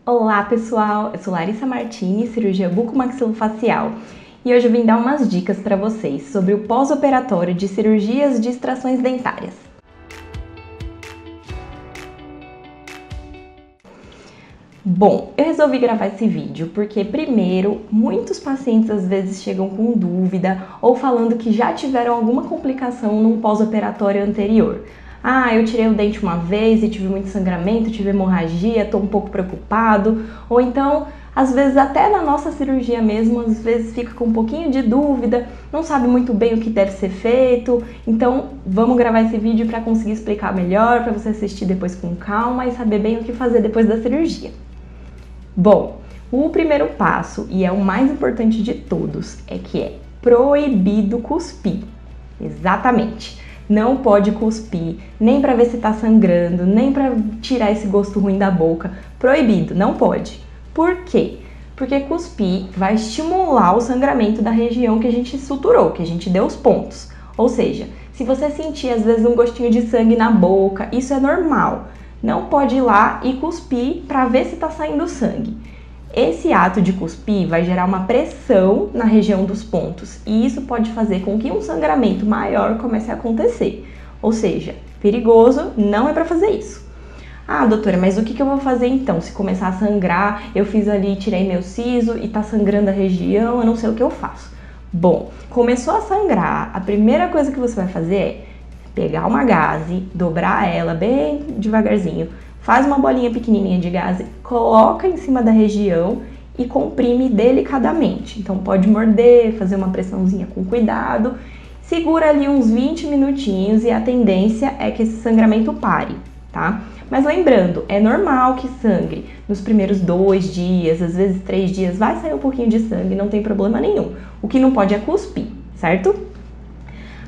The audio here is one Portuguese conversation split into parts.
Olá pessoal, eu sou Larissa Martini, cirurgia bucomaxilofacial, e hoje eu vim dar umas dicas para vocês sobre o pós-operatório de cirurgias de extrações dentárias. Bom, eu resolvi gravar esse vídeo porque, primeiro, muitos pacientes às vezes chegam com dúvida ou falando que já tiveram alguma complicação num pós-operatório anterior. Ah, eu tirei o dente uma vez e tive muito sangramento, tive hemorragia, tô um pouco preocupado. Ou então, às vezes até na nossa cirurgia mesmo, às vezes fica com um pouquinho de dúvida, não sabe muito bem o que deve ser feito. Então, vamos gravar esse vídeo para conseguir explicar melhor, para você assistir depois com calma e saber bem o que fazer depois da cirurgia. Bom, o primeiro passo, e é o mais importante de todos, é que é proibido cuspir. Exatamente. Não pode cuspir, nem para ver se tá sangrando, nem para tirar esse gosto ruim da boca. Proibido, não pode. Por quê? Porque cuspir vai estimular o sangramento da região que a gente suturou, que a gente deu os pontos. Ou seja, se você sentir às vezes um gostinho de sangue na boca, isso é normal. Não pode ir lá e cuspir para ver se tá saindo sangue. Esse ato de cuspir vai gerar uma pressão na região dos pontos e isso pode fazer com que um sangramento maior comece a acontecer. Ou seja, perigoso, não é para fazer isso. Ah, doutora, mas o que eu vou fazer então? Se começar a sangrar, eu fiz ali, tirei meu siso e tá sangrando a região, eu não sei o que eu faço. Bom, começou a sangrar, a primeira coisa que você vai fazer é pegar uma gaze, dobrar ela bem devagarzinho, faz uma bolinha pequenininha de gaze, coloca em cima da região e comprime delicadamente. Então pode morder, fazer uma pressãozinha com cuidado, segura ali uns 20 minutinhos e a tendência é que esse sangramento pare, tá? Mas lembrando, é normal que sangre nos primeiros 2 dias, às vezes 3 dias, vai sair um pouquinho de sangue, não tem problema nenhum. O que não pode é cuspir, certo?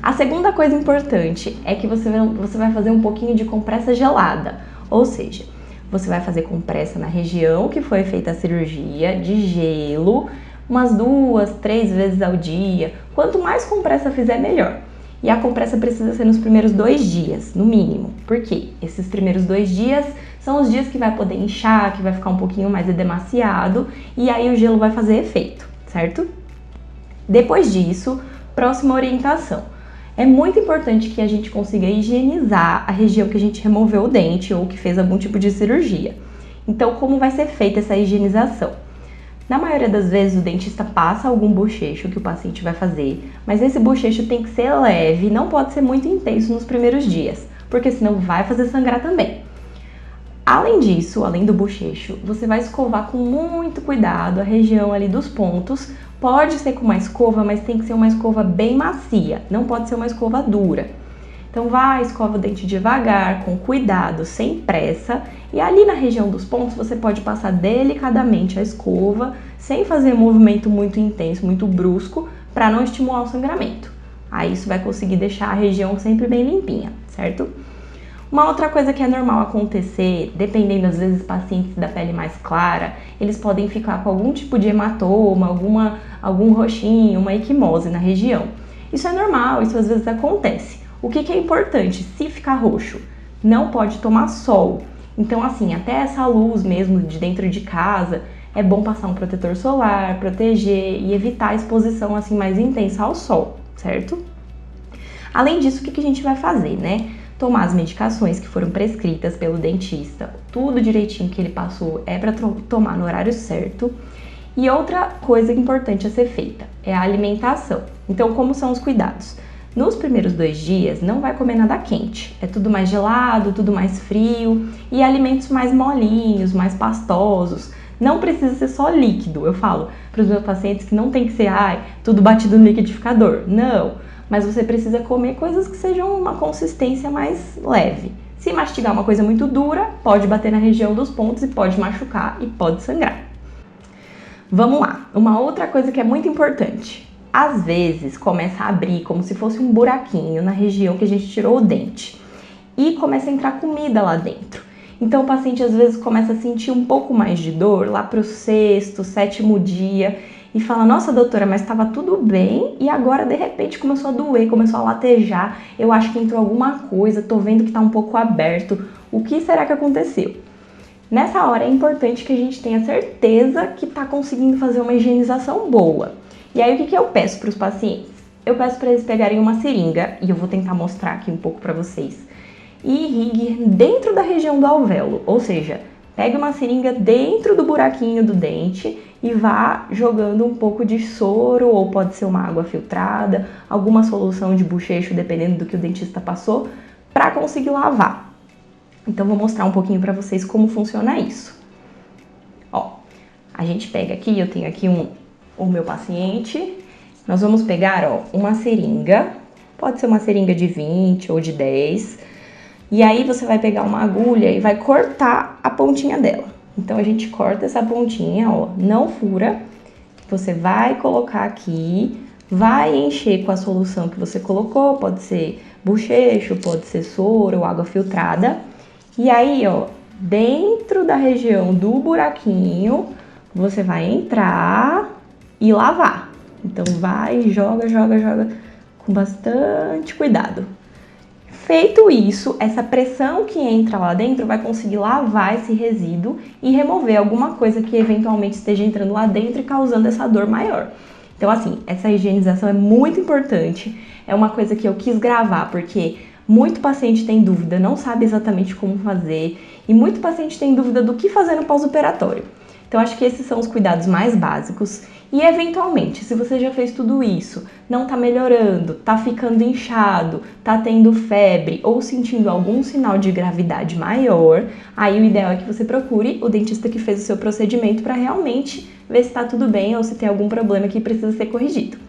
A segunda coisa importante é que você vai fazer um pouquinho de compressa gelada. Ou seja, você vai fazer compressa na região que foi feita a cirurgia, de gelo, umas 2, 3 vezes ao dia. Quanto mais compressa fizer, melhor. E a compressa precisa ser nos primeiros 2 dias, no mínimo. Por quê? Esses primeiros 2 dias são os dias que vai poder inchar, que vai ficar um pouquinho mais edemaciado, e aí o gelo vai fazer efeito, certo? Depois disso, próxima orientação. É muito importante que a gente consiga higienizar a região que a gente removeu o dente ou que fez algum tipo de cirurgia. Então, como vai ser feita essa higienização? Na maioria das vezes, o dentista passa algum bochecho que o paciente vai fazer, mas esse bochecho tem que ser leve, não pode ser muito intenso nos primeiros dias, porque senão vai fazer sangrar também. Além disso, além do bochecho, você vai escovar com muito cuidado a região ali dos pontos. Pode ser com uma escova, mas tem que ser uma escova bem macia, não pode ser uma escova dura. Então vai, escova o dente devagar, com cuidado, sem pressa, e ali na região dos pontos você pode passar delicadamente a escova, sem fazer um movimento muito intenso, muito brusco, para não estimular o sangramento. Aí isso vai conseguir deixar a região sempre bem limpinha, certo? Uma outra coisa que é normal acontecer, dependendo às vezes pacientes da pele mais clara, eles podem ficar com algum tipo de hematoma, algum roxinho, uma equimose na região. Isso é normal, isso às vezes acontece. O que é importante? Se ficar roxo, não pode tomar sol. Então assim, até essa luz mesmo de dentro de casa, é bom passar um protetor solar, proteger e evitar a exposição assim mais intensa ao sol, certo? Além disso, o que a gente vai fazer, né? Tomar as medicações que foram prescritas pelo dentista, tudo direitinho que ele passou é para tomar no horário certo. E outra coisa importante a ser feita é a alimentação. Então, como são os cuidados? Nos primeiros 2 dias, não vai comer nada quente. É tudo mais gelado, tudo mais frio e alimentos mais molinhos, mais pastosos. Não precisa ser só líquido. Eu falo para os meus pacientes que não tem que ser tudo batido no liquidificador. Não. Mas você precisa comer coisas que sejam uma consistência mais leve. Se mastigar uma coisa muito dura, pode bater na região dos pontos e pode machucar e pode sangrar. Vamos lá, uma outra coisa que é muito importante. Às vezes começa a abrir como se fosse um buraquinho na região que a gente tirou o dente e começa a entrar comida lá dentro. Então o paciente às vezes começa a sentir um pouco mais de dor lá para o 6º, 7º dia e fala, nossa doutora, mas estava tudo bem e agora de repente começou a doer, começou a latejar, eu acho que entrou alguma coisa, tô vendo que está um pouco aberto, o que será que aconteceu? Nessa hora é importante que a gente tenha certeza que está conseguindo fazer uma higienização boa. E aí o que eu peço para os pacientes? Eu peço para eles pegarem uma seringa, e eu vou tentar mostrar aqui um pouco para vocês, e irrigue dentro da região do alvéolo, ou seja, pegue uma seringa dentro do buraquinho do dente e vá jogando um pouco de soro, ou pode ser uma água filtrada, alguma solução de bochecho, dependendo do que o dentista passou, para conseguir lavar. Então vou mostrar um pouquinho para vocês como funciona isso. Ó, a gente pega aqui, eu tenho aqui o meu paciente, nós vamos pegar, ó, uma seringa, pode ser uma seringa de 20 ou de 10, e aí você vai pegar uma agulha e vai cortar a pontinha dela. Então a gente corta essa pontinha, ó, não fura, você vai colocar aqui, vai encher com a solução que você colocou, pode ser bochecho, pode ser soro ou água filtrada, e aí, ó, dentro da região do buraquinho, você vai entrar e lavar. Então vai, joga com bastante cuidado. Feito isso, essa pressão que entra lá dentro vai conseguir lavar esse resíduo e remover alguma coisa que eventualmente esteja entrando lá dentro e causando essa dor maior. Então assim, essa higienização é muito importante, é uma coisa que eu quis gravar porque muito paciente tem dúvida, não sabe exatamente como fazer, e muito paciente tem dúvida do que fazer no pós-operatório. Então acho que esses são os cuidados mais básicos e eventualmente, se você já fez tudo isso, não tá melhorando, tá ficando inchado, tá tendo febre ou sentindo algum sinal de gravidade maior, aí o ideal é que você procure o dentista que fez o seu procedimento para realmente ver se tá tudo bem ou se tem algum problema que precisa ser corrigido.